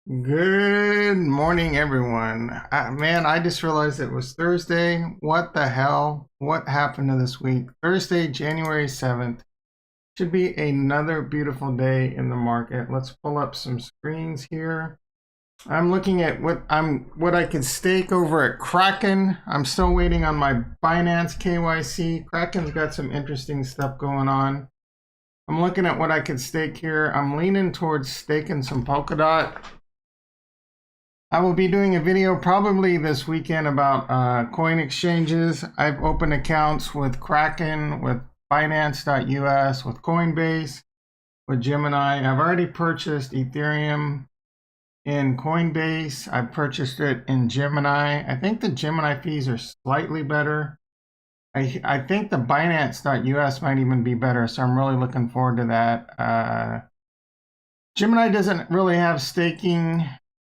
Good morning, everyone. Man, I just realized it was Thursday. What the hell? What happened to this week? Thursday, January 7th. Should be another beautiful day in the market. Let's pull up some screens here. I'm looking at what I could stake over at Kraken. I'm still waiting on my Binance KYC. Kraken's got some interesting stuff going on. I'm looking at what I could stake here. I'm leaning towards staking some Polkadot. I will be doing a video probably this weekend about coin exchanges. I've opened accounts with Kraken, with Binance.us, with Coinbase, with Gemini. I've already purchased Ethereum in Coinbase. I purchased it in Gemini. I think the Gemini fees are slightly better. I think the Binance.us might even be better, so I'm really looking forward to that. Gemini doesn't really have staking.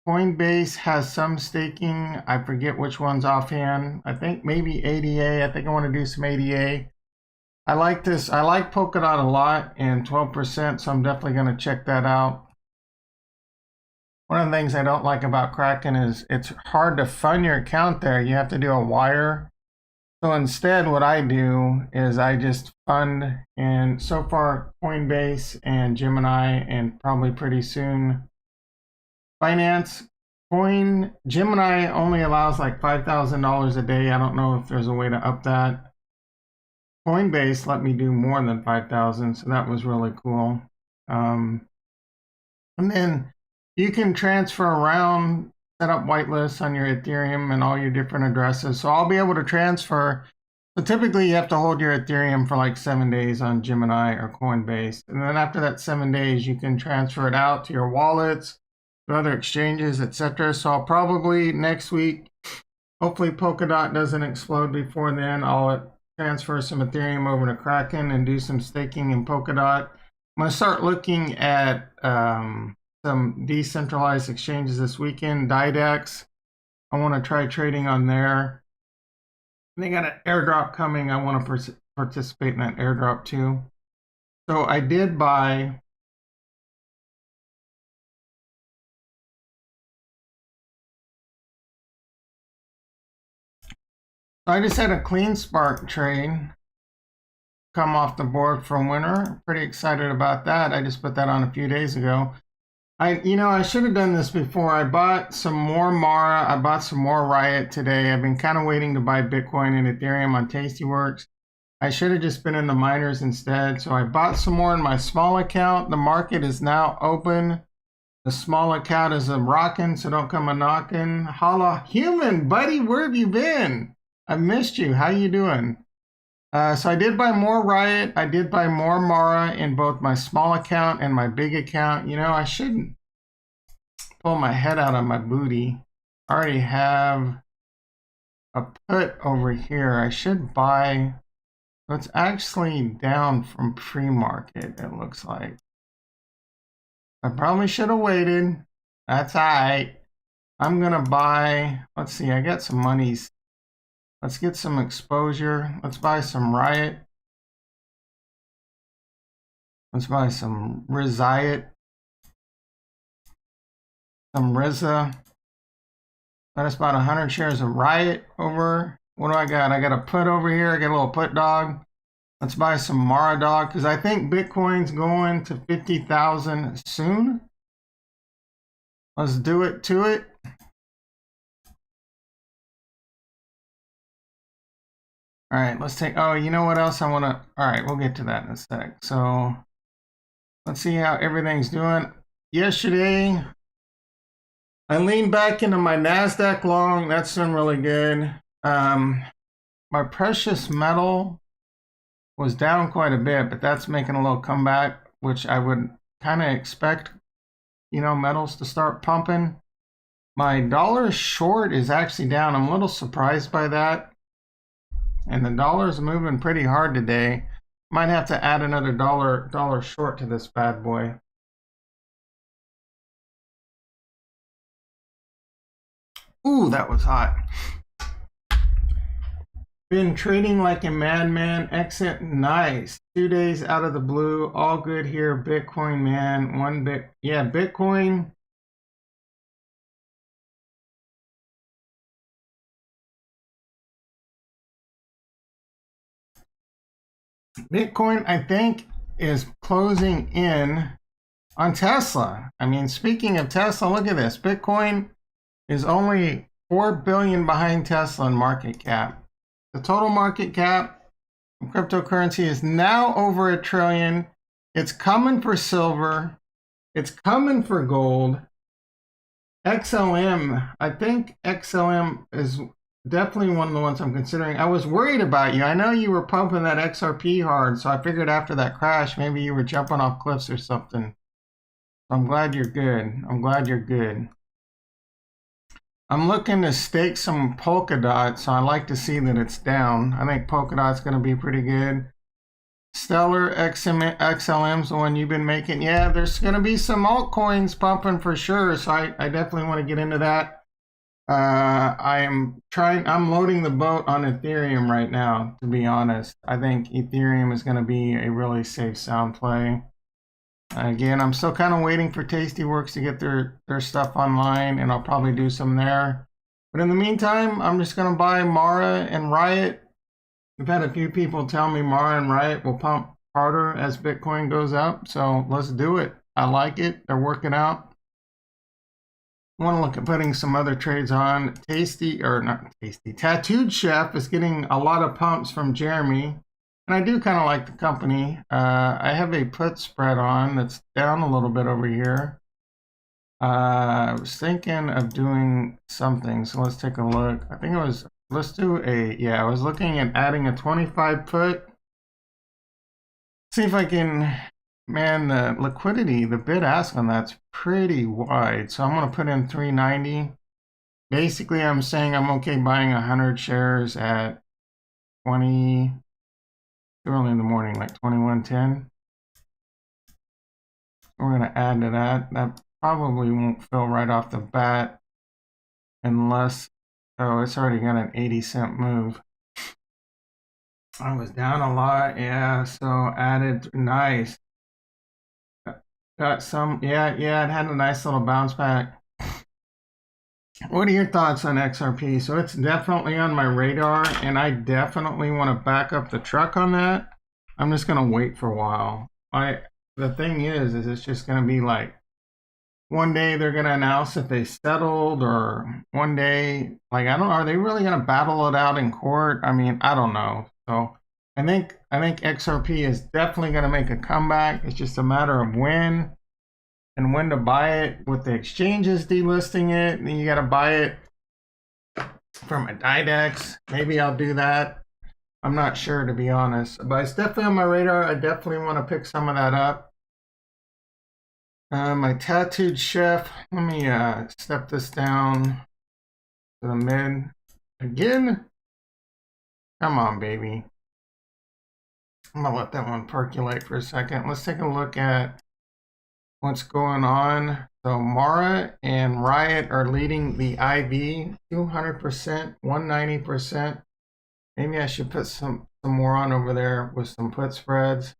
Coinbase has some staking. I forget which one's offhand. I think maybe ADA. I think I want to do some ADA. I like this. I like Polkadot a lot and 12%, so I'm definitely going to check that out. One of the things I don't like about Kraken is it's hard to fund your account there. You have to do a wire. So instead, what I do is I just fund, and so far Coinbase and Gemini, and probably pretty soon Binance. Gemini only allows like $5,000 a day. I don't know if there's a way to up that. Coinbase let me do more than 5,000, so that was really cool. And then you can transfer around, set up whitelists on your Ethereum and all your different addresses. So I'll be able to transfer. So typically you have to hold your Ethereum for like 7 days on Gemini or Coinbase. And then after that 7 days, you can transfer it out to your wallets, to other exchanges, etc. So I'll probably next week, hopefully Polkadot doesn't explode before then, I'll transfer some Ethereum over to Kraken and do some staking in Polkadot. I'm going to start looking at some decentralized exchanges this weekend. Didex, I want to try trading on there. They got an airdrop coming. I want to participate in that airdrop too. So I did buy I just had a clean spark trade come off the board from winter. Pretty excited about that. I just put that on a few days ago. I should have done this before. I bought some more Mara. I bought some more Riot today. I've been kind of waiting to buy Bitcoin and Ethereum on Tastyworks. I should have just been in the miners instead. So I bought some more in my small account. The market is now open. The small account is rocking, so don't come a knocking. Holla, human, buddy, where have you been? I missed you. How you doing? So I did buy more Riot. I did buy more Mara in both my small account and my big account. I shouldn't pull my head out of my booty. I already have a put over here. I should buy. So it's actually down from pre-market, it looks like. I probably should have waited. That's all right. I'm going to buy. Let's see. I got some monies. Let's get some exposure. Let's buy some Riot. Let's buy some Riot. Some Riza. Let us buy 100 shares of Riot over. What do I got? I got a put over here. I got a little put dog. Let's buy some Mara dog because I think Bitcoin's going to 50,000 soon. Let's do it to it. All right, let's take, oh, you know what else I want to, all right, we'll get to that in a sec. So let's see how everything's doing. Yesterday, I leaned back into my NASDAQ long. That's doing really good. My precious metal was down quite a bit, but that's making a little comeback, which I would kind of expect, metals to start pumping. My dollar short is actually down. I'm a little surprised by that. And the dollar's moving pretty hard today. Might have to add another dollar short to this bad boy. Ooh, that was hot. Been trading like a madman. Exit nice. 2 days out of the blue. All good here. Bitcoin, man. Yeah, Bitcoin. Bitcoin, I think, is closing in on Tesla. I mean, speaking of Tesla, look at this. Bitcoin is only 4 billion behind Tesla in market cap. The total market cap of cryptocurrency is now over $1 trillion. It's coming for silver. It's coming for gold. XLM, I think XLM is definitely one of the ones I'm considering. I was worried about you. I know you were pumping that XRP hard, so I figured after that crash, maybe you were jumping off cliffs or something. I'm glad you're good. I'm glad you're good. I'm looking to stake some Polkadot, so I like to see that it's down. I think Polkadot's going to be pretty good. Stellar XLM's the one you've been making. Yeah, there's going to be some altcoins pumping for sure, so I definitely want to get into that. I'm loading the boat on Ethereum right now, to be honest. I think Ethereum is going to be a really safe, sound play. Again, I'm still kind of waiting for Tastyworks to get their stuff online, and I'll probably do some there. But in the meantime, I'm just going to buy Mara and Riot. I've had a few people tell me Mara and Riot will pump harder as Bitcoin goes up, so let's do it. I like it. They're working out. I want to look at putting some other trades on. Tattooed Chef is getting a lot of pumps from Jeremy. And I do kind of like the company. I have a put spread on that's down a little bit over here. I was thinking of doing something, so let's take a look. I think it was, let's do I was looking at adding a 25 put. See if I can, man, the liquidity, the bid ask on that's pretty wide. So I'm going to put in 390. Basically, I'm saying I'm okay buying 100 shares at 20, early in the morning, like 2110. We're going to add to that. That probably won't fill right off the bat unless, oh, it's already got an 80-cent move. I was down a lot, yeah, so added, nice. Got some, yeah, it had a nice little bounce back. What are your thoughts on XRP? So it's definitely on my radar, and I definitely want to back up the truck on that. I'm just going to wait for a while. The thing is it's just going to be like, one day they're going to announce if they settled, or one day, like, I don't know, are they really going to battle it out in court? I mean, I don't know. So I think XRP is definitely going to make a comeback. It's just a matter of when and when to buy it. With the exchanges delisting it, and then you got to buy it from a Didex. Maybe I'll do that. I'm not sure, to be honest, but it's definitely on my radar. I definitely want to pick some of that up. My Tattooed Chef, let me step this down to the mid again. Come on, baby. I'm gonna let that one percolate for a second. Let's take a look at what's going on. So Mara and Riot are leading the IV, 200%, 190%. Maybe I should put some more on over there with some put spreads.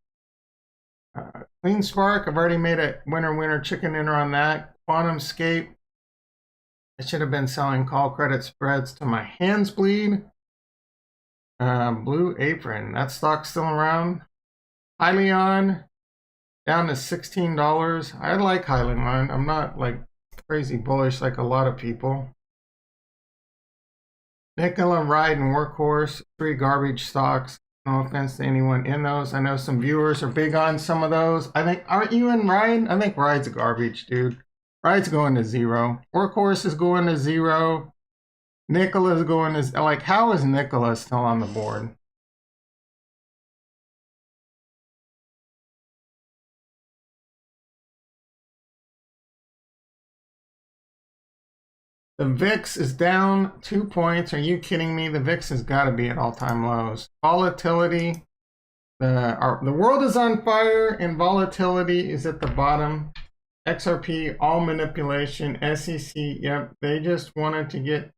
Clean Spark, I've already made a winner chicken dinner on that. QuantumScape, I should have been selling call credit spreads to my hands bleed. Blue Apron, that stock's still around. Hyliion, down to $16. I like Hyliion. I'm not like crazy bullish like a lot of people. Nikola, Ride, and Workhorse, 3 garbage stocks. No offense to anyone in those. I know some viewers are big on some of those. I think, aren't you in Ride? I think Ride's garbage, dude. Ride's going to 0. Workhorse is going to 0. Nikola's going to, like, how is Nikola still on the board? The VIX is down 2 points. Are you kidding me? The VIX has got to be at all-time lows. Volatility. The world is on fire, and volatility is at the bottom. XRP, all manipulation. SEC, yep, they just wanted to get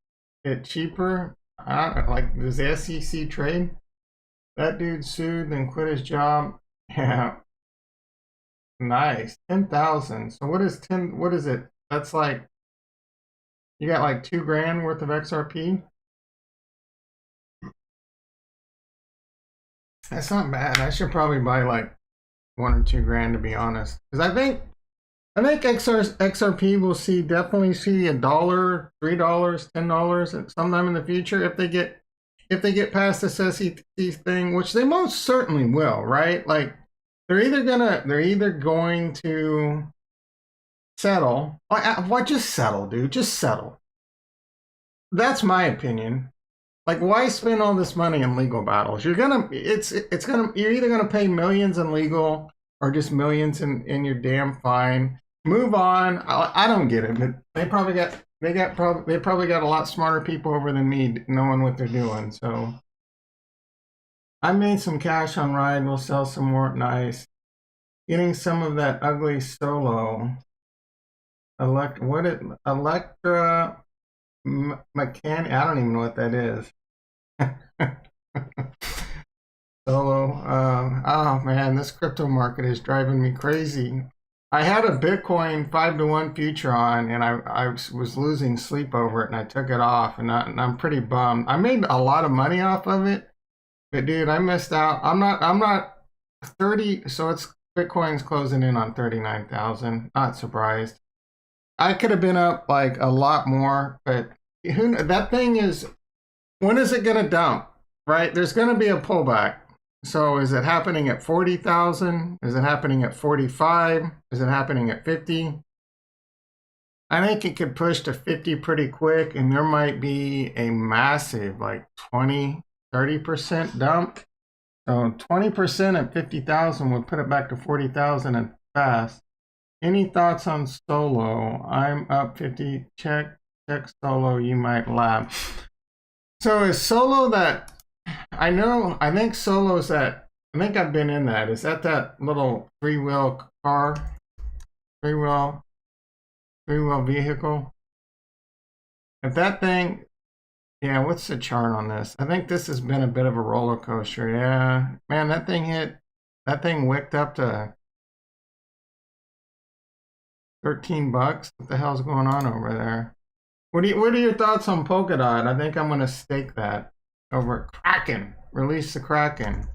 it cheaper. Like, does the SEC trade? That dude sued, then quit his job. Yeah. Nice. 10,000. So what is it? That's like, you got like $2,000 worth of XRP. That's not bad. I should probably buy like 1 or 2 grand to be honest, because I think XRP will definitely see $1, $3, $10 at sometime in the future if they get past this SEC thing, which they most certainly will, right? Like they're either going to settle. Why just settle, dude? Just settle. That's my opinion. Like, why spend all this money in legal battles? You're either gonna pay millions in legal or just millions in your damn fine. Move on. I don't get it, but they probably got a lot smarter people over than me knowing what they're doing. So I made some cash on Ride. We'll sell some more. Nice. Getting some of that ugly solo. Electra mechanic. I don't even know what that is. Solo. Oh man, this crypto market is driving me crazy. I had a Bitcoin 5-to-1 future on, and I was losing sleep over it, and I took it off, and I'm pretty bummed. I made a lot of money off of it, but dude, I missed out. I'm not 30. So it's Bitcoin's closing in on 39,000. Not surprised. I could have been up like a lot more, but that thing is. When is it gonna dump? Right? There's gonna be a pullback. So is it happening at 40,000? Is it happening at 45? Is it happening at 50? I think it could push to 50 pretty quick, and there might be a massive like 20, 30% dump. So 20% at 50,000 would put it back to 40,000 and fast. Any thoughts on solo? I'm up 50. Check solo. You might laugh. So is solo that? I think solo's that. I think I've been in that. Is that little three-wheel car? Three-wheel vehicle? If that thing, yeah, what's the chart on this? I think this has been a bit of a roller coaster. Yeah, man, that thing wicked up to $13. What the hell's going on over there? What are your thoughts on Polkadot? I think I'm gonna stake that over at Kraken. Release the Kraken.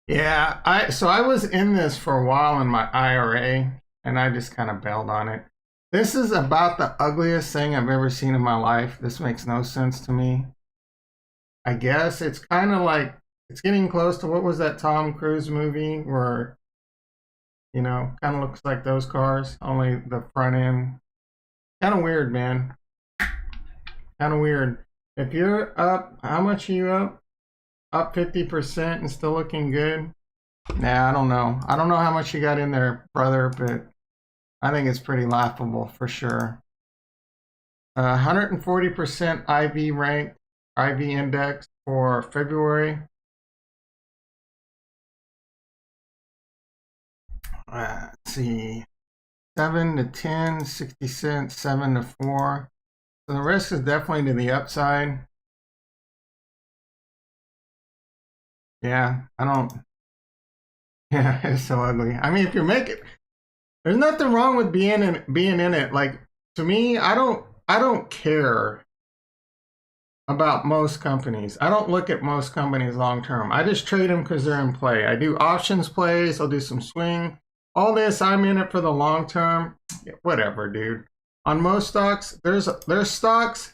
Yeah, I was in this for a while in my IRA, and I just kind of bailed on it. This is about the ugliest thing I've ever seen in my life. This makes no sense to me. I guess it's kind of like it's getting close to what was that Tom Cruise movie where kind of looks like those cars, only the front end. Kind of weird, man. Kind of weird. If you're up, how much are you up? Up 50% and still looking good? Nah, I don't know. I don't know how much you got in there, brother, but I think it's pretty laughable for sure. 140% IV index for February. Let's see. 7 to 10, 60 cents, 7 to 4. So the risk is definitely to the upside. Yeah, I don't. Yeah, it's so ugly. I mean, if you make it, there's nothing wrong with being in it. Like to me, I don't care about most companies. I don't look at most companies long term. I just trade them because they're in play. I do options plays. I'll do some swing. All this, I'm in it for the long term. Whatever, dude. On most stocks, there's stocks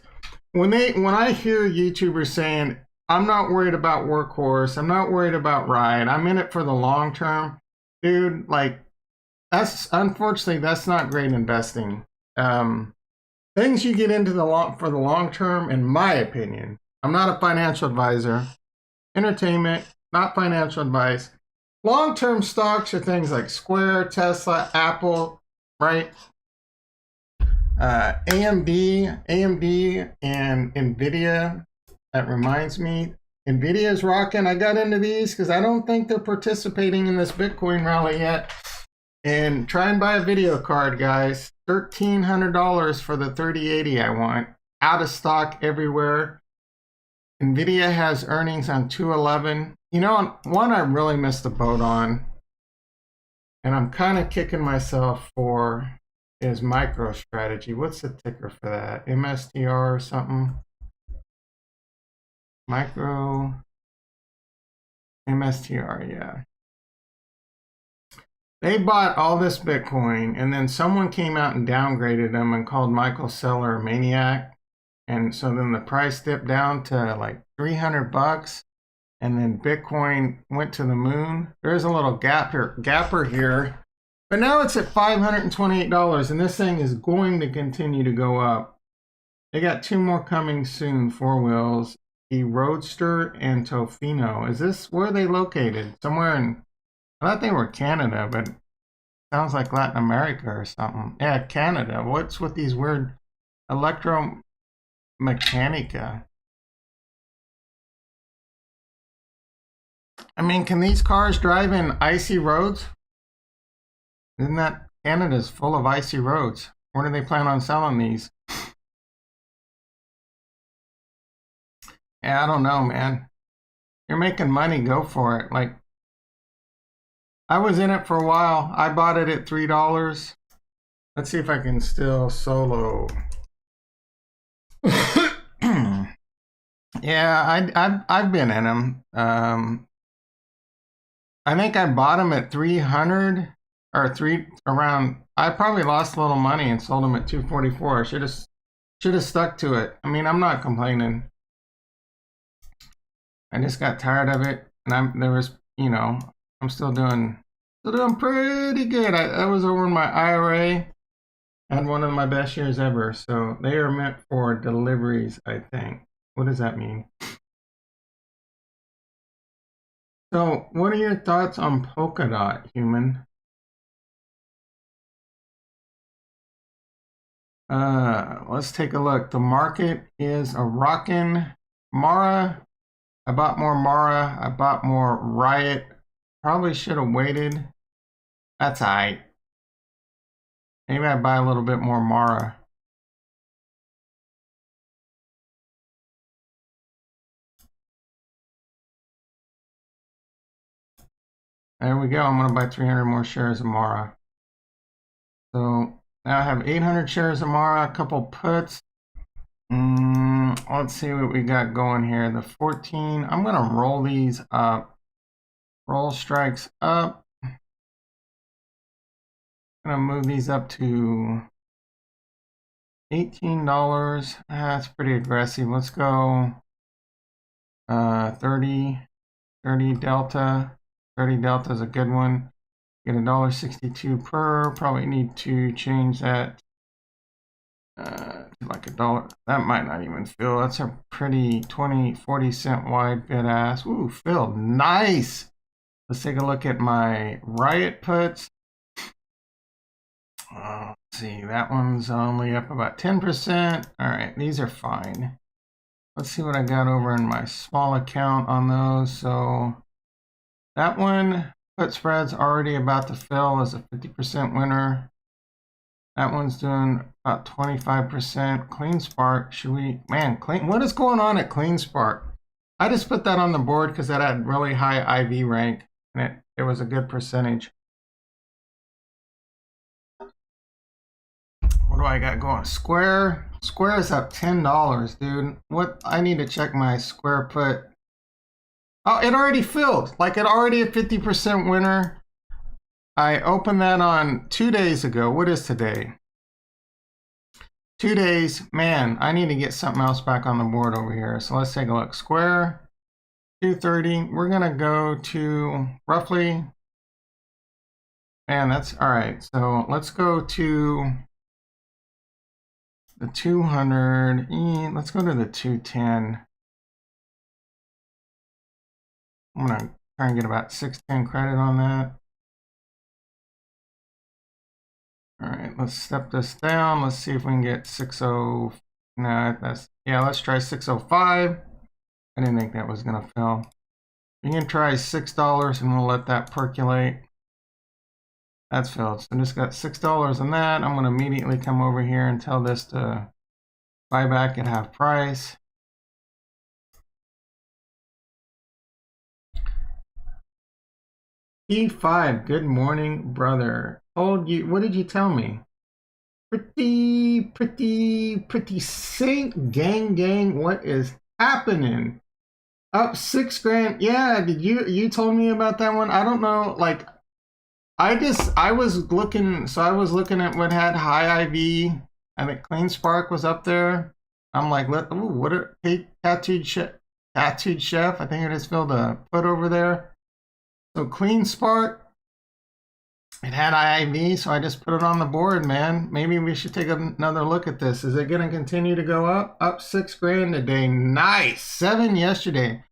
when I hear YouTubers saying, I'm not worried about Workhorse, I'm not worried about Ride, I'm in it for the long term, dude, like unfortunately that's not great investing. Things you get into for the long term, in my opinion, I'm not a financial advisor. Entertainment, not financial advice. Long-term stocks are things like Square, Tesla, Apple, right? AMD, and Nvidia. That reminds me, Nvidia is rocking. I got into these because I don't think they're participating in this Bitcoin rally yet. And try and buy a video card, guys. $1,300 for the 3080 I want. Out of stock everywhere. Nvidia has earnings on 2/11. One I really missed the boat on, and I'm kind of kicking myself for, is MicroStrategy. What's the ticker for that? MSTR or something? Micro MSTR, yeah. They bought all this Bitcoin, and then someone came out and downgraded them and called Michael Saylor a maniac. And so then the price dipped down to like 300 bucks, and then Bitcoin went to the moon. There's a little gapper here, but now it's at $528, and this thing is going to continue to go up. They got two more coming soon, four wheels, the Roadster and Tofino. Is this where are they located? Somewhere in, I thought they were Canada, but sounds like Latin America or something. Yeah, Canada. What's with these weird electromechanica? I mean, can these cars drive in icy roads? Isn't that Canada's full of icy roads? Where do they plan on selling these? Yeah, I don't know, man. You're making money, go for it. Like, I was in it for a while. I bought it at $3. Let's see if I can still solo. Yeah, I've been in them. I think I bought them at 300 or around. I probably lost a little money and sold them at 244. I should have stuck to it. I mean, I'm not complaining. I just got tired of it, and I'm still doing pretty good. I was over in my IRA, had one of my best years ever. So they are meant for deliveries, I think. What does that mean? So, what are your thoughts on Polkadot, human? Let's take a look. The market is a rockin' Mara. I bought more Mara. I bought more Riot. Probably should have waited. That's alright. Maybe I buy a little bit more Mara. There we go. I'm going to buy 300 more shares of Mara. So now I have 800 shares of Mara, a couple puts. Let's see what we got going here. The 14. I'm going to roll these up. Roll strikes up. I'm going to move these up to $18. That's pretty aggressive. Let's go 30 delta. 30 delta is a good one. Get $1.62 per. Probably need to change that to like $1. That might not even fill. That's a pretty 40 cent wide bid ask. Ooh, filled. Nice. Let's take a look at my Riot puts. Let's see, that one's only up about 10%. All right, these are fine. Let's see what I got over in my small account on those. So that one, put spread's already about to fill as a 50% winner. That one's doing about 25%. Clean Spark, what is going on at Clean Spark? I just put that on the board because that had really high IV rank, and it was a good percentage. What do I got going? Square is up $10, dude. What? I need to check my Square put. Oh, it already filled. Like it already a 50% winner. I opened that on 2 days ago. What is today? 2 days. Man, I need to get something else back on the board over here. So let's take a look. Square, 230. We're going to go to roughly. Man, that's all right. So let's go to the 200. Let's go to the 210. I'm going to try and get about 610 credit on that. All right, let's step this down. Let's see if we can get 60. No, let's try 605. I didn't think that was gonna fill. We can try $6 and we'll let that percolate. That's filled. So I just got $6 on that. I'm gonna immediately come over here and tell this to buy back at half price. E5, good morning, brother. Told you, what did you tell me? Pretty sync, gang, what is happening? Up 6 grand. Yeah, did you told me about that one? I don't know. Like I was looking, so I was looking at what had high IV. I think Clean Spark was up there. I'm like, ooh, what are tattooed chef? Tattooed chef. I think I just filled a foot over there. So Clean Spark. It had IV, so I just put it on the board, man. Maybe we should take another look at this. Is it going to continue to go up? Up 6 grand today. Nice. 7 yesterday.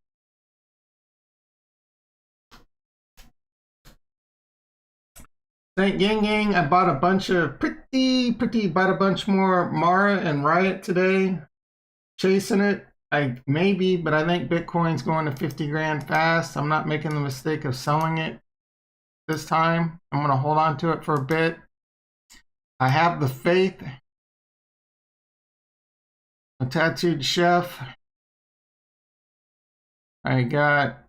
Thank gang. I bought a bunch of bought a bunch more Mara and Riot today. Chasing it. Maybe, but I think Bitcoin's going to 50 grand fast. I'm not making the mistake of selling it this time. I'm going to hold on to it for a bit. I have the faith. A tattooed chef. I got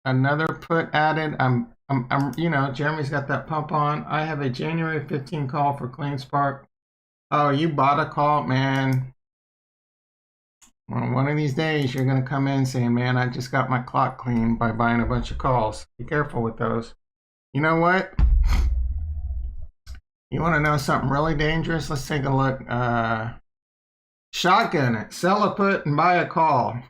another put added. I'm you know, Jeremy's got that pump on. I have a January 15 call for Clean Spark. Oh, you bought a call, man. Well, one of these days you're gonna come in saying, man, I just got my clock clean by buying a bunch of calls. Be careful with those. You know what? You want to know something really dangerous? Let's take a look. Shotgun it, sell a put and buy a call.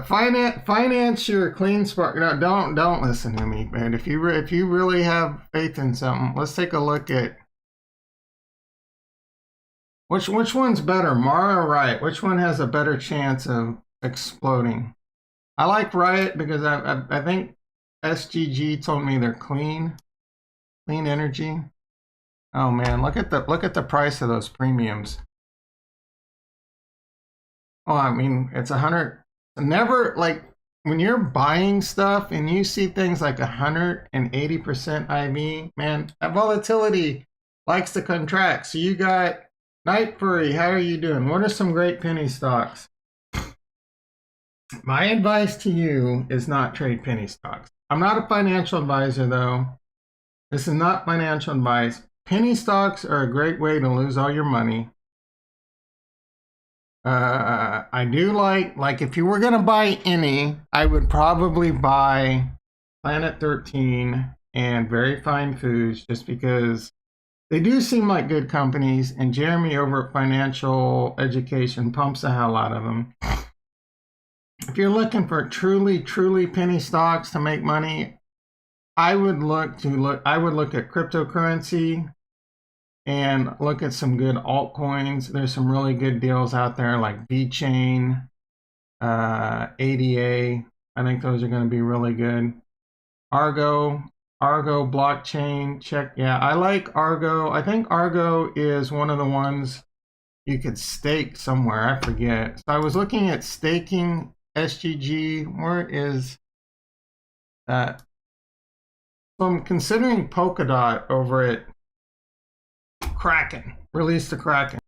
Finance your Clean Spark. No, don't listen to me, man. If you really have faith in something, let's take a look at which one's better, Mara or Riot. Which one has a better chance of exploding? I like Riot because I think SGG told me they're clean energy. Oh man, look at the price of those premiums. Oh, I mean, it's 100. Never, like, when you're buying stuff and you see things like 180% IV, man, that volatility likes to contract. So you got Night Fury. How are you doing? What are some great penny stocks? My advice to you is not trade penny stocks. I'm not a financial advisor, though. This is not financial advice. Penny stocks are a great way to lose all your money. I do like if you were gonna buy any, I would probably buy Planet 13 and Very Fine Foods, just because they do seem like good companies, and Jeremy over at Financial Education pumps the hell out of them. If you're looking for truly penny stocks to make money, I would look at cryptocurrency and look at some good altcoins. There's some really good deals out there like Bitcion, ADA. I think those are going to be really good. Argo blockchain, check. Yeah, I like Argo. I think Argo is one of the ones you could stake somewhere. I forget. So I was looking at staking SGG. Where is that? So I'm considering Polkadot over at Kraken. Release the Kraken.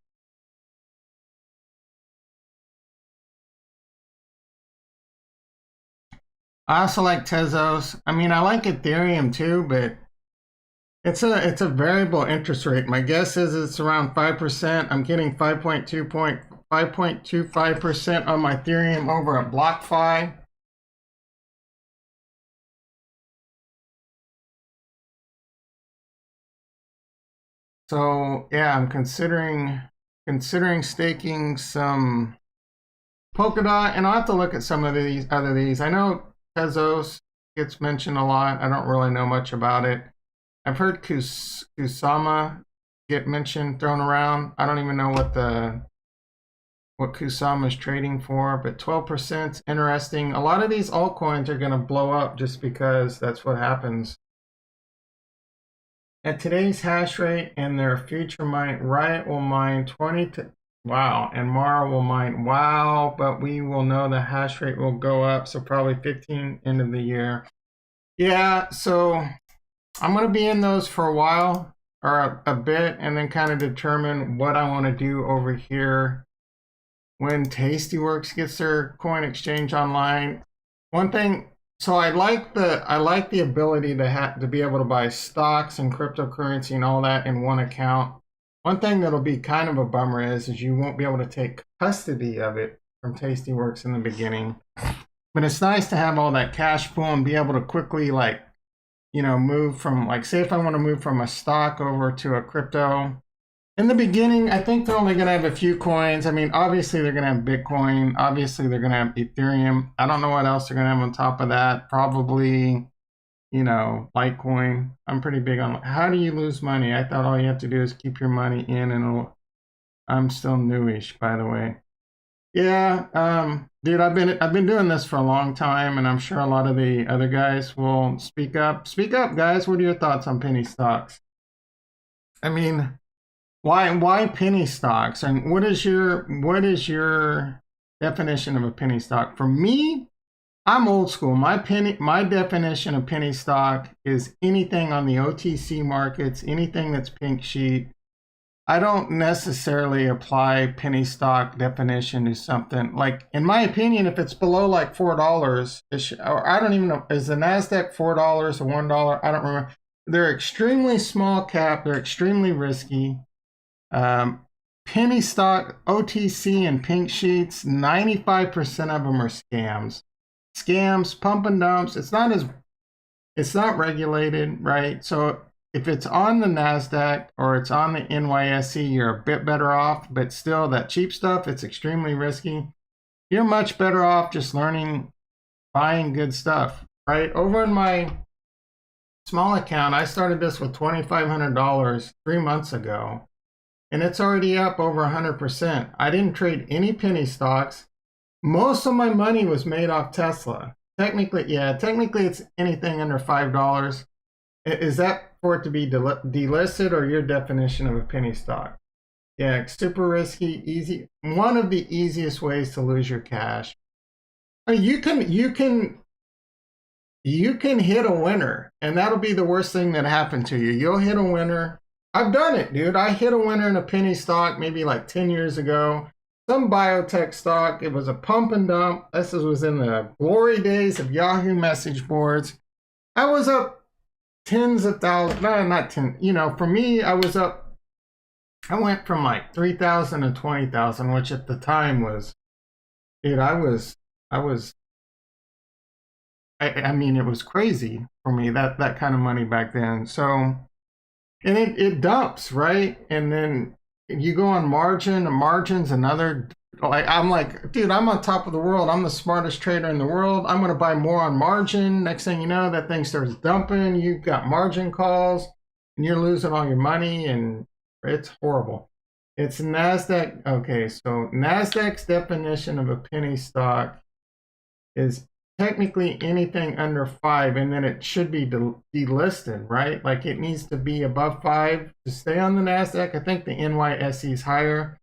I also like Tezos. I mean, I like Ethereum too, but it's a variable interest rate. My guess is it's around 5%. I'm getting 5.25% on my Ethereum over at BlockFi. So yeah, I'm considering staking some Polkadot, and I'll have to look at some of these these. I know Tezos gets mentioned a lot. I don't really know much about it. I've heard Kusama get mentioned, thrown around. I don't even know what Kusama is trading for, but 12% is interesting. A lot of these altcoins are going to blow up just because that's what happens. At today's hash rate and their future mine, Riot will mine 20 to wow, and Mara will mine wow, but we will know the hash rate will go up, so probably 15 end of the year. Yeah, so I'm going to be in those for a while, or a bit, and then kind of determine what I want to do over here when Tastyworks gets their coin exchange online. One thing, so I like the ability to be able to buy stocks and cryptocurrency and all that in one account. One thing that'll be kind of a bummer is you won't be able to take custody of it from Tastyworks in the beginning. But it's nice to have all that cash pool and be able to quickly, like, you know, move from, like, say if I want to move from a stock over to a crypto. In the beginning, I think they're only going to have a few coins. I mean, obviously they're going to have Bitcoin. Obviously they're going to have Ethereum. I don't know what else they're going to have on top of that. Probably, you know, Litecoin. I'm pretty big on, how do you lose money? I thought all you have to do is keep your money in and it'll, I'm still newish, by the way. Yeah, dude, I've been doing this for a long time, and I'm sure a lot of the other guys will speak up. Speak up, guys. What are your thoughts on penny stocks? I mean, why penny stocks? And what is your definition of a penny stock? For me, I'm old school. My definition of penny stock is anything on the OTC markets, anything that's pink sheet. I don't necessarily apply penny stock definition to something. Like, in my opinion, if it's below like $4, or I don't even know, is the NASDAQ $4 or $1? I don't remember. They're extremely small cap. They're extremely risky. Penny stock, OTC, and pink sheets, 95% of them are scams. Scams, pump and dumps. It's not regulated, right? So if it's on the NASDAQ or it's on the NYSE, you're a bit better off, but still that cheap stuff, it's extremely risky. You're much better off just learning, buying good stuff, right? Over in my small account, I started this with $2,500 3 months ago, and it's already up over 100%. I didn't trade any penny stocks. Most of my money was made off Tesla. Technically it's anything under $5. Is that for it to be delisted, or your definition of a penny stock? Yeah, super risky, easy. One of the easiest ways to lose your cash. I mean, you can hit a winner, and that'll be the worst thing that happened to you. You'll hit a winner. I've done it, dude. I hit a winner in a penny stock maybe like 10 years ago. Some biotech stock. It was a pump and dump. This was in the glory days of Yahoo message boards. I was up tens of thousands, no, not 10, you know, for me, I went from like 3,000 to 20,000, which at the time was, dude, I mean, it was crazy for me, that kind of money back then. So, and it dumps, right? And then you go on margin's another, like, I'm like, dude, I'm on top of the world. I'm the smartest trader in the world. I'm going to buy more on margin. Next thing you know, that thing starts dumping. You've got margin calls and you're losing all your money, and it's horrible. It's NASDAQ. Okay, so NASDAQ's definition of a penny stock is technically anything under 5, and then it should be delisted, right? Like, it needs to be above 5 to stay on the NASDAQ. I think the NYSE is higher.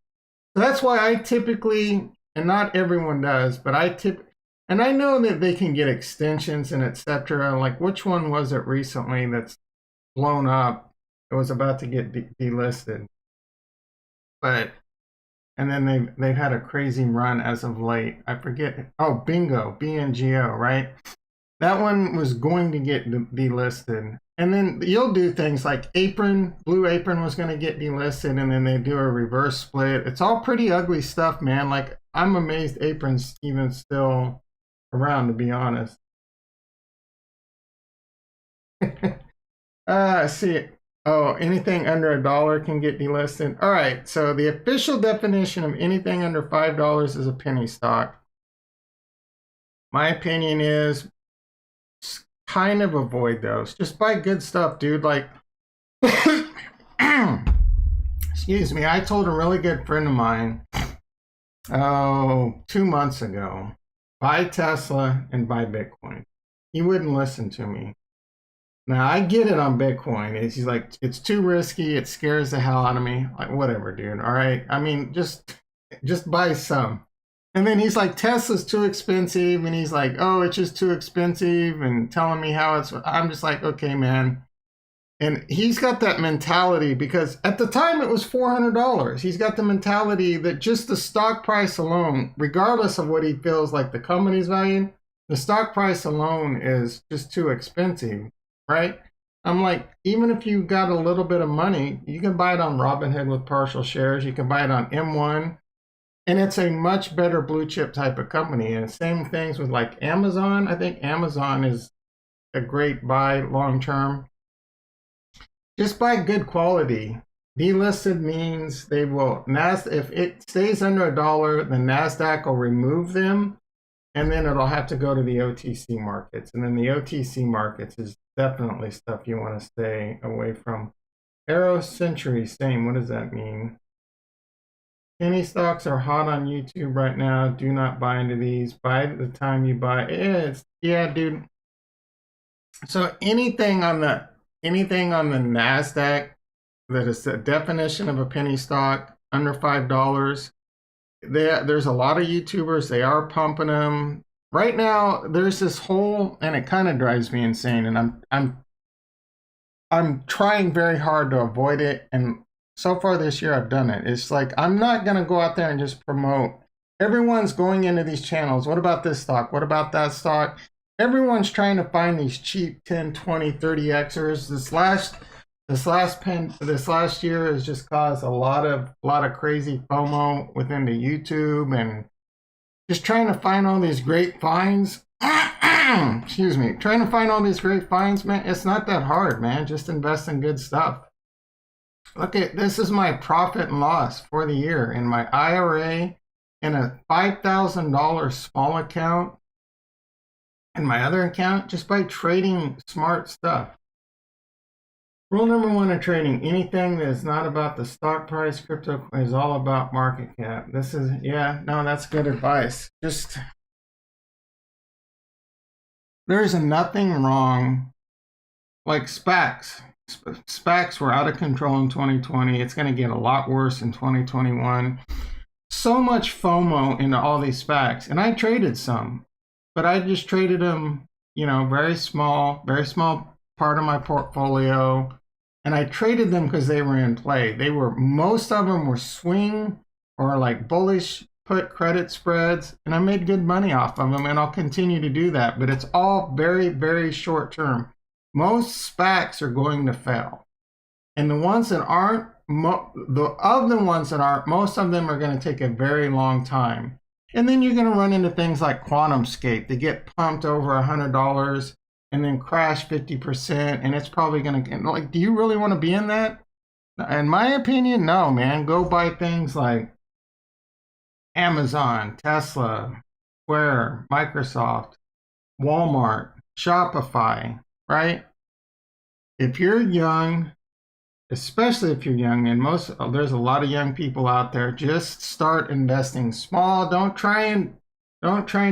So that's why I typically, and not everyone does, but and I know that they can get extensions and etc. Like, which one was it recently that's blown up? It was about to get delisted, but and then they've had a crazy run as of late. I forget. Oh, Bingo, BNGO, right? That one was going to get delisted. And then you'll do things like Blue Apron was going to get delisted, and then they do a reverse split. It's all pretty ugly stuff, man. Like, I'm amazed Apron's even still around, to be honest. See. Oh, anything under $1 can get delisted. All right, so the official definition of anything under $5 is a penny stock. My opinion is, kind of avoid those. Just buy good stuff, dude. Like, excuse me, I told a really good friend of mine, 2 months ago, buy Tesla and buy Bitcoin. He wouldn't listen to me. Now, I get it on Bitcoin. He's like, it's too risky. It scares the hell out of me. Like, whatever, dude. All right. I mean, just buy some. And then he's like, Tesla's too expensive. And he's like, oh, it's just too expensive, and telling me how I'm just like, okay, man. And he's got that mentality, because at the time it was $400. He's got the mentality that just the stock price alone, regardless of what he feels like the company's value, the stock price alone is just too expensive, right? I'm like, even if you got a little bit of money, you can buy it on Robinhood with partial shares. You can buy it on M1. And it's a much better blue chip type of company. And same things with like Amazon. I think Amazon is a great buy long term. Just buy good quality. Delisted means they will, if it stays under $1, the NASDAQ will remove them, and then it'll have to go to the OTC markets. And then the OTC markets is definitely stuff you want to stay away from. Arrow Century, same. What does that mean? Penny stocks are hot on YouTube right now. Do not buy into these. Buy the time you buy. Yeah, dude. So anything on the NASDAQ that is the definition of a penny stock under $5, there's a lot of YouTubers. They are pumping them right now. There's this whole, and it kind of drives me insane. And I'm trying very hard to avoid it. And so far this year, I've done it. It's like, I'm not going to go out there and just promote. Everyone's going into these channels. What about this stock? What about that stock? Everyone's trying to find these cheap 10, 20, 30xers. This last year has just caused a lot of crazy FOMO within the YouTube, and just trying to find all these great finds. Excuse me. Trying to find all these great finds, man. It's not that hard, man. Just invest in good stuff. Look at this is my profit and loss for the year in my IRA, in a $5,000 small account, and my other account, just by trading smart stuff. Rule number 1 in trading: anything that is not about the stock price, crypto is all about market cap. This is, yeah, no, that's good advice. Just, there's nothing wrong. Like SPACs. SPACs were out of control in 2020. It's going to get a lot worse in 2021. So much FOMO into all these SPACs. And I traded some, but I just traded them, very small part of my portfolio. And I traded them because they were in play. Most of them were swing or like bullish put credit spreads. And I made good money off of them, and I'll continue to do that. But it's all very, very short term. Most SPACs are going to fail. And the ones that aren't, most of them are going to take a very long time. And then you're going to run into things like QuantumScape. They get pumped over $100 and then crash 50%. And it's probably going to, like, do you really want to be in that? In my opinion, no, man. Go buy things like Amazon, Tesla, Square, Microsoft, Walmart, Shopify, right? If you're young, especially if you're young, and there's a lot of young people out there, just start investing small. Don't try and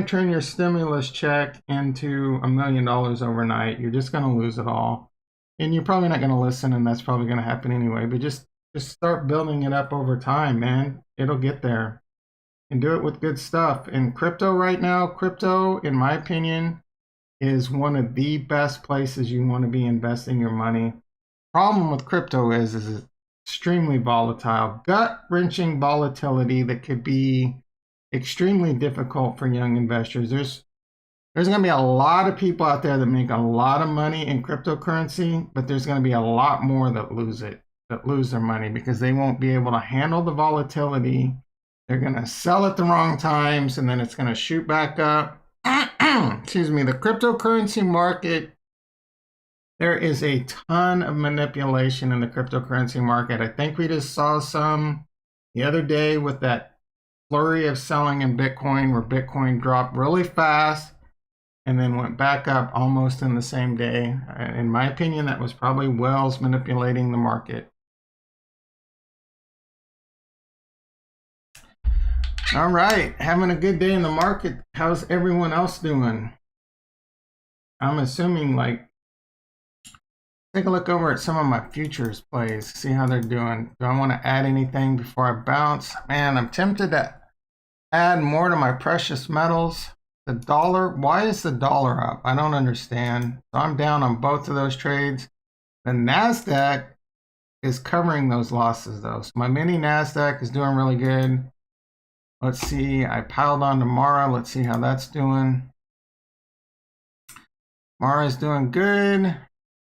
turn your stimulus check into $1 million overnight. You're just going to lose it all, and you're probably not going to listen, and that's probably going to happen anyway. But just start building it up over time, man. It'll get there, and do it with good stuff. And crypto right now, in my opinion, is one of the best places you want to be investing your money. Problem with crypto is it's extremely volatile, gut-wrenching volatility that could be extremely difficult for young investors. There's going to be a lot of people out there that make a lot of money in cryptocurrency, but there's going to be a lot more that lose their money because they won't be able to handle the volatility. They're going to sell at the wrong times, and then it's going to shoot back up. Excuse me, the cryptocurrency market, there is a ton of manipulation in the cryptocurrency market. I think we just saw some the other day with that flurry of selling in Bitcoin, where Bitcoin dropped really fast and then went back up almost in the same day. In my opinion, that was probably Wells manipulating the market. All right, having a good day in the market. How's everyone else doing? I'm assuming, like, take a look over at some of my futures plays, see how they're doing. Do I want to add anything before I bounce? Man, I'm tempted to add more to my precious metals. The dollar, why is the dollar up? I don't understand. So I'm down on both of those trades. The NASDAQ is covering those losses, though. So my mini NASDAQ is doing really good. Let's see, I piled on to Mara. Let's see how that's doing. Mara's doing good.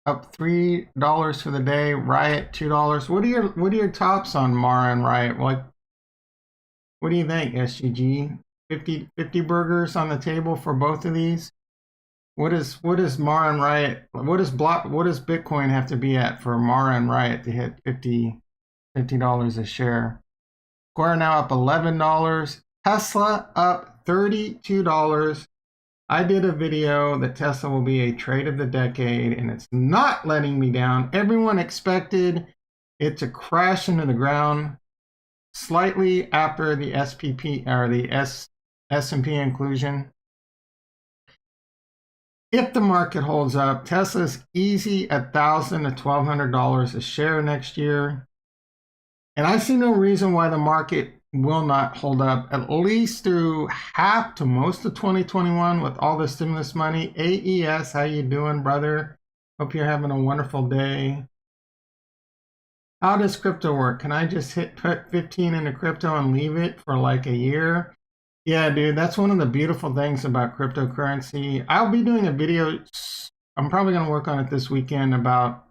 Up $3 for the day. Riot $2. What are your tops on Mara and Riot? Like, What do you think, SGG? 50 burgers on the table for both of these? What does Mara and Riot, what does Bitcoin have to be at for Mara and Riot to hit $50 a share? Square now up $11. Tesla up $32. I did a video that Tesla will be a trade of the decade, and it's not letting me down. Everyone expected it to crash into the ground slightly after the SPP or the S&P inclusion. If the market holds up, Tesla's easy $1,000 to $1,200 a share next year. And I see no reason why the market will not hold up at least through half to most of 2021 with all the stimulus money. AES, how you doing, brother? Hope you're having a wonderful day. How does crypto work? Can I just put 15 into crypto and leave it for like a year? Yeah, dude, that's one of the beautiful things about cryptocurrency. I'll be doing a video. I'm probably going to work on it this weekend about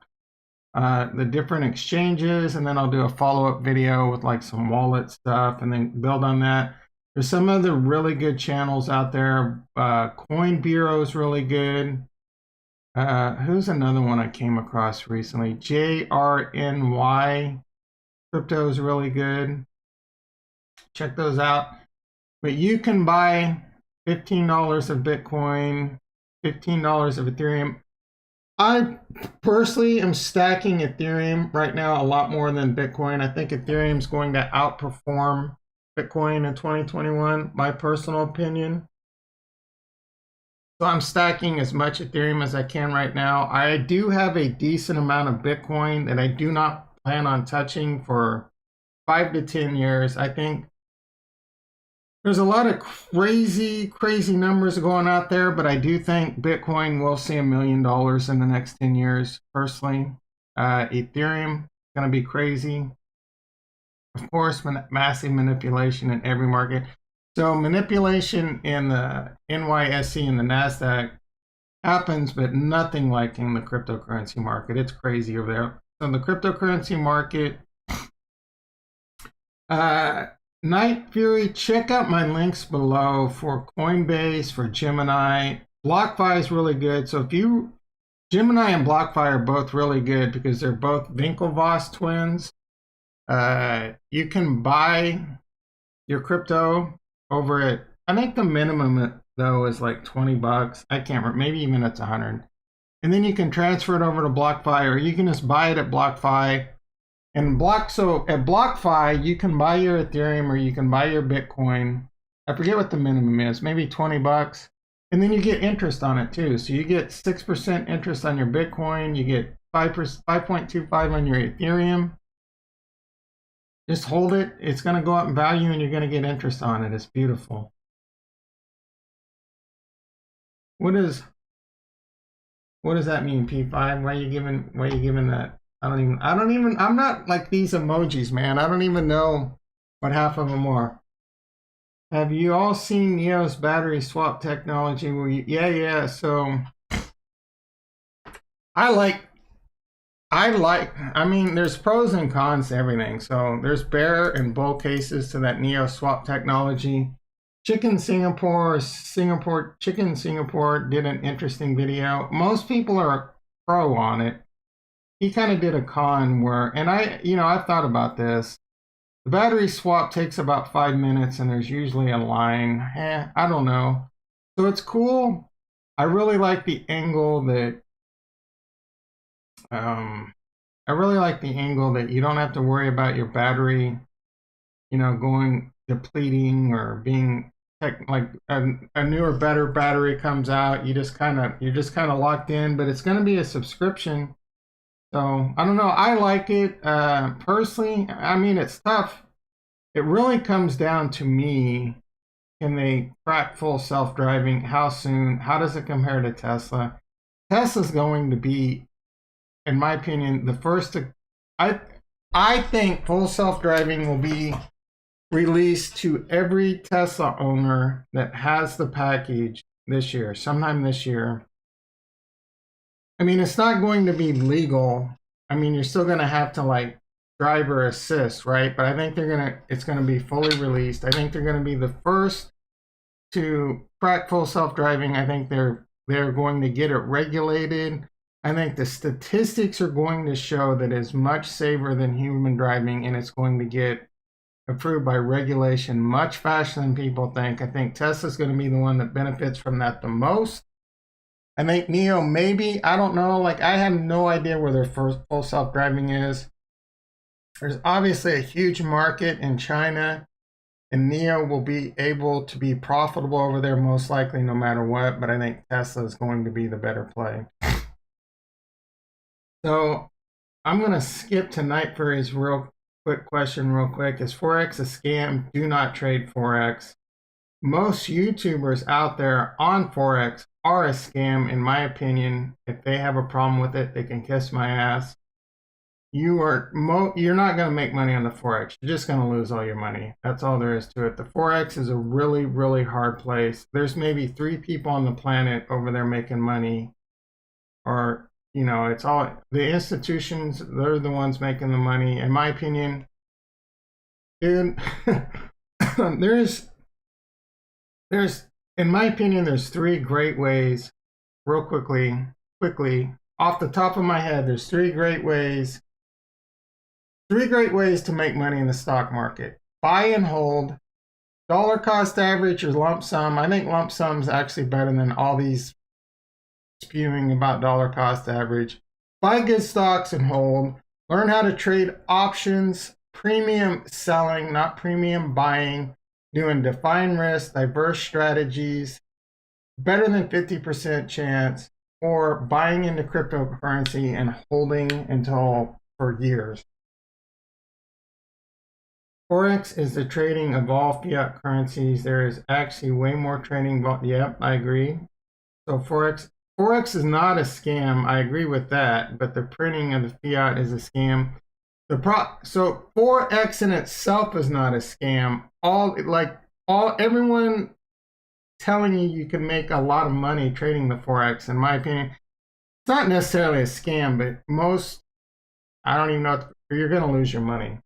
the different exchanges, and then I'll do a follow-up video with like some wallet stuff and then build on that. There's some other really good channels out there. Coin Bureau is really good. Who's another one I came across recently? JRNY Crypto is really good. Check those out. But you can buy $15 of Bitcoin, $15 of Ethereum. I personally am stacking Ethereum right now a lot more than Bitcoin. I think Ethereum is going to outperform Bitcoin in 2021, my personal opinion. So I'm stacking as much Ethereum as I can right now. I do have a decent amount of Bitcoin that I do not plan on touching for 5 to 10 years. I think there's a lot of crazy numbers going out there, but I do think Bitcoin will see $1 million in the next 10 years, personally. Ethereum, going to be crazy. Of course, massive manipulation in every market. So manipulation in the NYSE and the NASDAQ happens, but nothing like in the cryptocurrency market. It's crazy over there. So in the cryptocurrency market, Night Fury, check out my links below for Coinbase, for Gemini. BlockFi is really good. So if you, Gemini and BlockFi are both really good because they're both Winklevoss twins. You can buy your crypto over at, I think the minimum though is like $20. I can't remember, maybe even it's 100. And then you can transfer it over to BlockFi, or you can just buy it at BlockFi. And so at BlockFi, you can buy your Ethereum or you can buy your Bitcoin. I forget what the minimum is, maybe $20. And then you get interest on it too. So you get 6% interest on your Bitcoin. You get 5.25 on your Ethereum. Just hold it. It's going to go up in value and you're going to get interest on it. It's beautiful. What does that mean, P5? Why are you giving that? I don't even, I'm not like these emojis, man. I don't even know what half of them are. Have you all seen Neo's battery swap technology? Yeah. So I mean, there's pros and cons to everything. So there's bear and bull cases to that Neo swap technology. Chicken Singapore did an interesting video. Most people are pro on it. He kind of did a con where, and I've thought about this. The battery swap takes about 5 minutes and there's usually a line. I don't know. So it's cool. I really like the angle that, you don't have to worry about your battery, going depleting or being like a newer, better battery comes out. You're just kind of locked in, but it's going to be a subscription. So I don't know. I like it personally. I mean, it's tough. It really comes down to me. Can they crack full self-driving? How soon? How does it compare to Tesla? Tesla's going to be, in my opinion, the first to. I think full self-driving will be released to every Tesla owner that has the package this year, sometime this year. I mean, it's not going to be legal. I mean, you're still going to have to driver assist, right? But I think it's gonna be fully released. I think they're gonna be the first to crack full self-driving. I think they're going to get it regulated. I think the statistics are going to show that it's much safer than human driving, and it's going to get approved by regulation much faster than people think. I think Tesla's going to be the one that benefits from that the most. I think NIO maybe, I don't know, like I have no idea where their first full self-driving is. There's obviously a huge market in China, and NIO will be able to be profitable over there most likely no matter what, but I think Tesla is going to be the better play. So I'm going to skip to Night Fury's real quick question real quick. Is Forex a scam? Do not trade Forex. Most YouTubers out there on Forex are a scam, in my opinion. If they have a problem with it, they can kiss my ass. You're not going to make money on the Forex. You're just going to lose all your money. That's all there is to it. The Forex is a really, really hard place. There's maybe 3 people on the planet over there making money. Or, you know, it's all the institutions, they're the ones making the money. In my opinion, dude, there's in my opinion, there's 3 great ways, real quickly, off the top of my head, there's 3 great ways to make money in the stock market. Buy and hold, dollar cost average or lump sum. I think lump sum is actually better than all these spewing about dollar cost average. Buy good stocks and hold. Learn how to trade options, premium selling, not premium buying, doing defined risk, diverse strategies, better than 50% chance, or buying into cryptocurrency and holding until for years. Forex is the trading of all fiat currencies. There is actually way more trading. Yep, I agree. So Forex is not a scam. I agree with that, but the printing of the fiat is a scam. So Forex in itself is not a scam. Everyone telling you can make a lot of money trading the Forex, in my opinion, it's not necessarily a scam, but I don't even know, you're going to lose your money.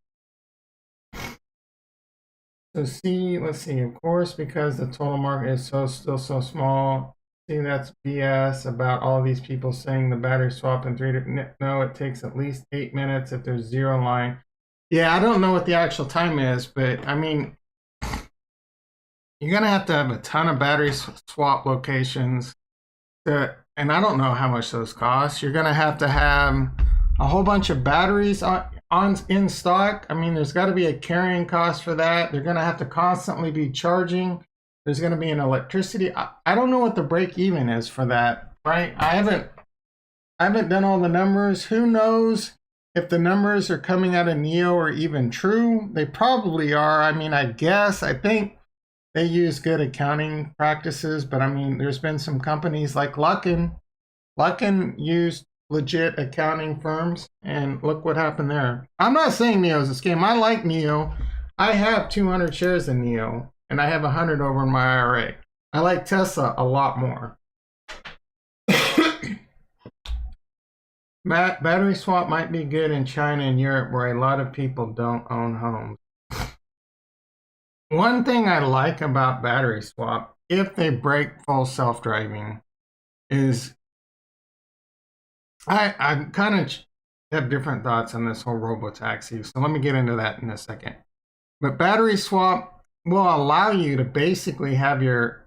So let's see, of course, because the total market is still so small. See, that's BS about all these people saying the battery swap in 3 no, it takes at least 8 minutes if there's 0 line. Yeah, I don't know what the actual time is, but I mean, you're going to have a ton of battery swap locations. And I don't know how much those cost. You're going to have a whole bunch of batteries in stock. I mean, there's got to be a carrying cost for that. They're going to have to constantly be charging. There's going to be an electricity. I don't know what the break even is for that, right? I haven't done all the numbers. Who knows if the numbers are coming out of NIO are even true? They probably are. I mean, I think they use good accounting practices, but I mean, there's been some companies like Luckin used legit accounting firms, and look what happened there. I'm not saying NIO is a scam. I like NIO. I have 200 shares in NIO, and I have 100 over in my IRA. I like Tesla a lot more. Battery swap might be good in China and Europe, where a lot of people don't own homes. One thing I like about battery swap, if they break full self-driving, is I kind of have different thoughts on this whole robo-taxi, so let me get into that in a second. But battery swap will allow you to basically have your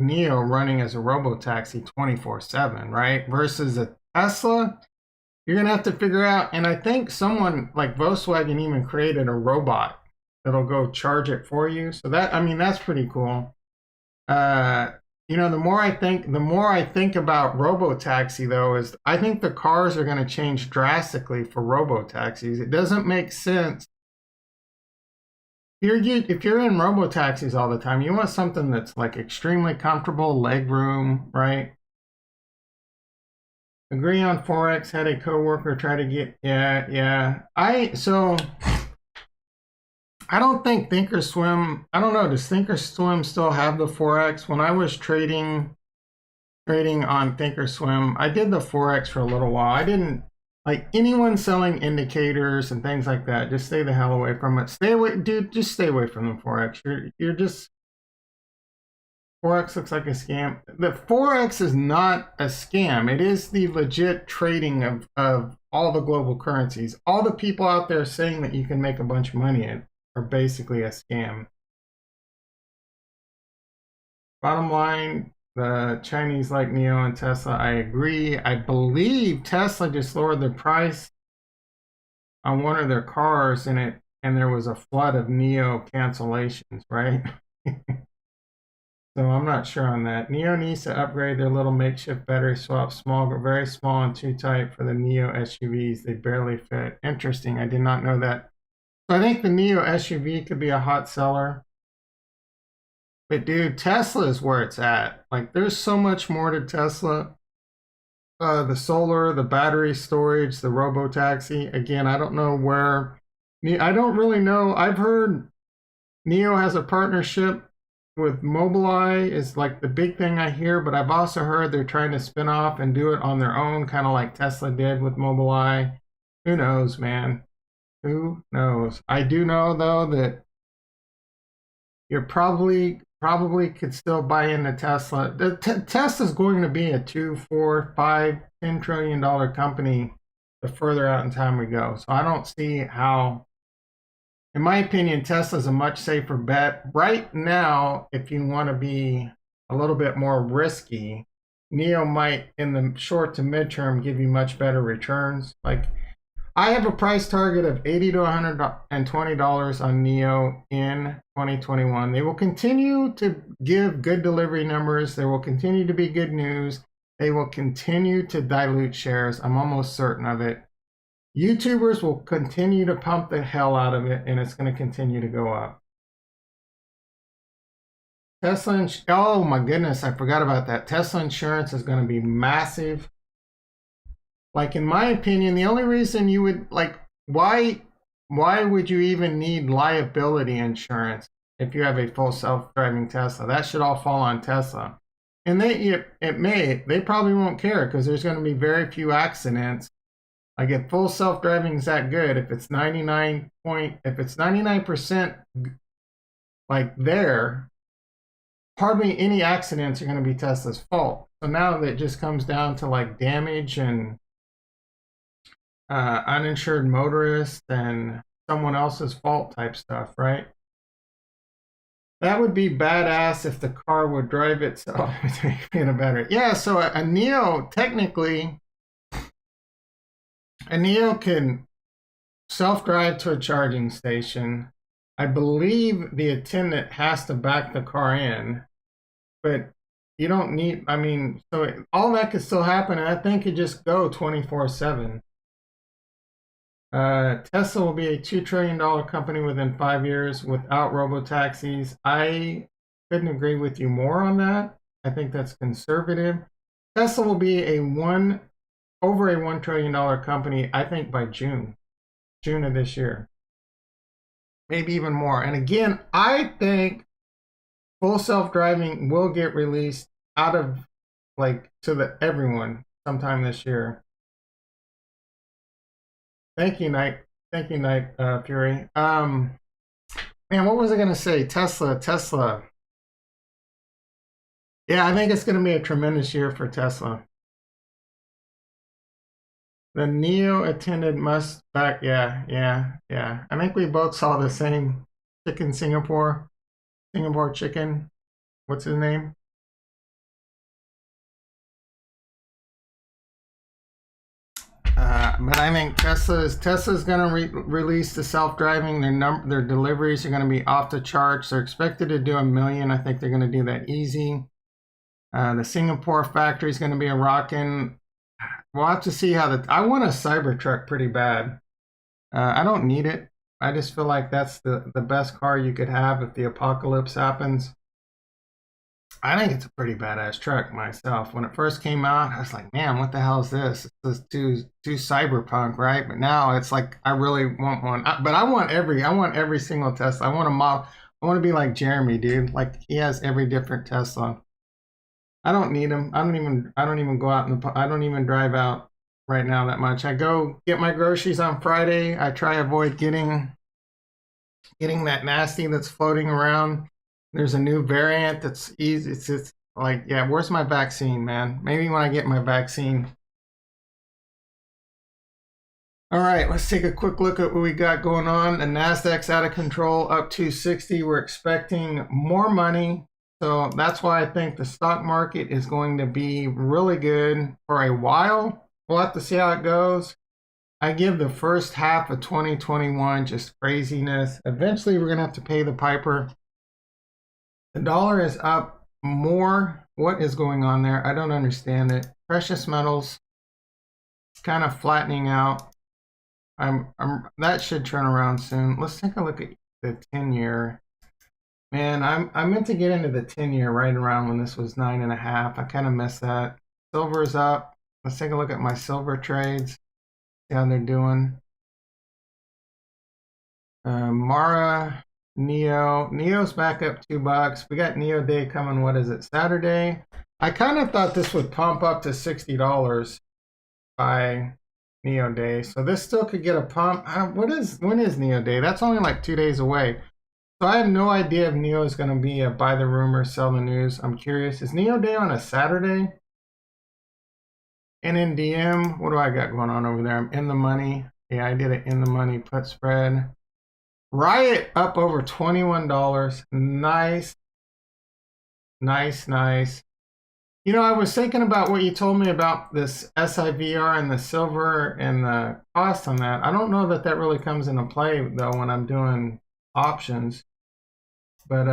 NIO running as a robo-taxi 24/7, right? Versus a Tesla, you're going to have to figure out, and I think someone like Volkswagen even created a robot that'll go charge it for you. So that's pretty cool. You know, the more I think about robo-taxi, though, is I think the cars are going to change drastically for robo-taxis. It doesn't make sense. If you're in robo-taxis all the time, you want something that's like extremely comfortable, leg room, right? Agree on Forex. Had a coworker try to get, yeah. I don't think Thinkorswim, I don't know, does Thinkorswim still have the Forex? When I was trading on Thinkorswim, I did the Forex for a little while. I didn't Like anyone selling indicators and things like that, just stay the hell away from it. Stay away, dude. Just stay away from the forex. You're just forex looks like a scam. The forex is not a scam. It is the legit trading of all the global currencies. All the people out there saying that you can make a bunch of money in are basically a scam. Bottom line, the Chinese like NIO and Tesla. I agree. I believe Tesla just lowered the price on one of their cars and there was a flood of NIO cancellations, right? So I'm not sure on that. NIO needs to upgrade their little makeshift battery swap, very small and too tight for the NIO SUVs. They barely fit. Interesting. I did not know that. So I think the NIO SUV could be a hot seller. But dude, Tesla is where it's at. Like, there's so much more to Tesla. The solar, the battery storage, the robo-taxi. Again, I don't know where. I don't really know. I've heard NIO has a partnership with Mobileye is like the big thing I hear, but I've also heard they're trying to spin off and do it on their own, kind of like Tesla did with Mobileye. Who knows, man? Who knows? I do know though that you're probably could still buy into Tesla. Tesla's going to be a 2, 4, 5, $10 trillion company the further out in time we go. So I don't see how. In my opinion, Tesla's a much safer bet. Right now, if you want to be a little bit more risky, NIO might, in the short to midterm, give you much better returns. Like, I have a price target of $80 to $120 on NIO in 2021. They will continue to give good delivery numbers. There will continue to be good news. They will continue to dilute shares. I'm almost certain of it. YouTubers will continue to pump the hell out of it, and it's going to continue to go up. Tesla, oh my goodness, I forgot about that. Tesla insurance is going to be massive. Like, in my opinion, the only reason you would, like, why would you even need liability insurance if you have a full self-driving Tesla? That should all fall on Tesla. And they probably won't care because there's going to be very few accidents. Like, if full self-driving is that good, if it's 99% like there, hardly any accidents are going to be Tesla's fault. So now that just comes down to like damage and uninsured motorists and someone else's fault type stuff, right? That would be badass if the car would drive itself to make it a better. Yeah, so a NIO, technically, a NIO can self-drive to a charging station. I believe the attendant has to back the car in, but you don't need, I mean, so all that could still happen, and I think it just go 24/7. Tesla will be a $2 trillion company within 5 years without robo-taxis. I couldn't agree with you more on that. I think that's conservative. Tesla will be over a $1 trillion company, I think, by June of this year. Maybe even more. And again, I think full self-driving will get released out of, like, to everyone sometime this year. Thank you, Night Fury. Man, what was I gonna say? Tesla. Yeah, I think it's gonna be a tremendous year for Tesla. The NIO attended must back. Yeah. I think we both saw the same chicken Singapore chicken. What's his name? But I think Tesla's going to release the self-driving. Their deliveries are going to be off the charts. They're expected to do 1 million. I think they're going to do that easy. The Singapore factory is going to be a rockin'. We'll have to see how I want a Cybertruck pretty bad. I don't need it. I just feel like that's the best car you could have if the apocalypse happens. I think it's a pretty badass truck myself. When it first came out, I was like, man, what the hell is this? This is too cyberpunk, right? But now it's like, I really want one. But I want every single Tesla. I want a model. I want to be like Jeremy, dude. Like, he has every different Tesla. I don't need them. I don't even go out I don't even drive out right now that much. I go get my groceries on Friday. I try to avoid getting that nasty that's floating around. There's a new variant that's easy. It's like, yeah, where's my vaccine, man? Maybe when I get my vaccine. All right, let's take a quick look at what we got going on. The Nasdaq's out of control, up 260. We're expecting more money. So that's why I think the stock market is going to be really good for a while. We'll have to see how it goes. I give the first half of 2021 just craziness. Eventually, we're going to have to pay the piper. The dollar is up more. What is going on there? I don't understand it. Precious metals kind of flattening out. That should turn around soon. Let's take a look at the 10-year. Man, I meant to get into the 10-year right around when this was 9.5. I kind of missed that. Silver's up. Let's take a look at my silver trades. See how they're doing. Mara, Neo's back up $2. We got Neo Day coming. What is it? Saturday. I kind of thought this would pump up to $60 by Neo Day, so this still could get a pump. When is Neo Day? That's only like 2 days away. So I have no idea if Neo is going to be a buy the rumor, sell the news. I'm curious. Is Neo Day on a Saturday? NNDM, what do I got going on over there? I'm in the money. Yeah, I did it in the money put spread. Riot up over $21. Nice. Nice, nice. You know, I was thinking about what you told me about this SIVR and the silver and the cost on that. I don't know that that really comes into play, though, when I'm doing options. But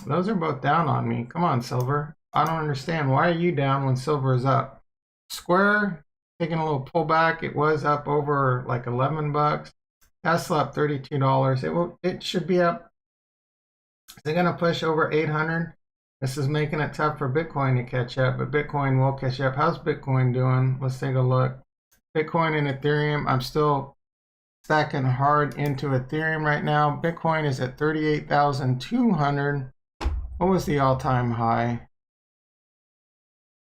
those are both down on me. Come on, silver. I don't understand. Why are you down when silver is up? Square, taking a little pullback. It was up over like 11 bucks. Tesla up $32. It should be up. Is it going to push over 800? This is making it tough for Bitcoin to catch up, but Bitcoin will catch up. How's Bitcoin doing? Let's take a look. Bitcoin and Ethereum. I'm still stacking hard into Ethereum right now. Bitcoin is at 38,200. What was the all-time high?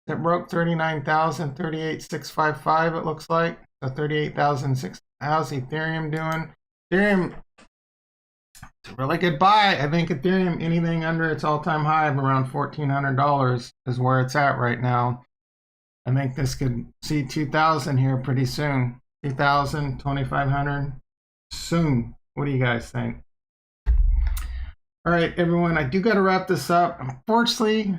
It broke 39,000, 38,655 it looks like. So 38,006. How's Ethereum doing? Ethereum, it's a really good buy. I think Ethereum, anything under its all-time high of around $1,400 is where it's at right now. I think this could see 2,000 here pretty soon. 2,000, 2,500 soon. What do you guys think? All right, everyone, I do got to wrap this up. Unfortunately,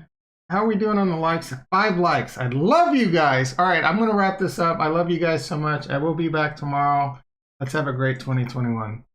how are we doing on the likes? 5 likes. I love you guys. All right, I'm going to wrap this up. I love you guys so much. I will be back tomorrow. Let's have a great 2021.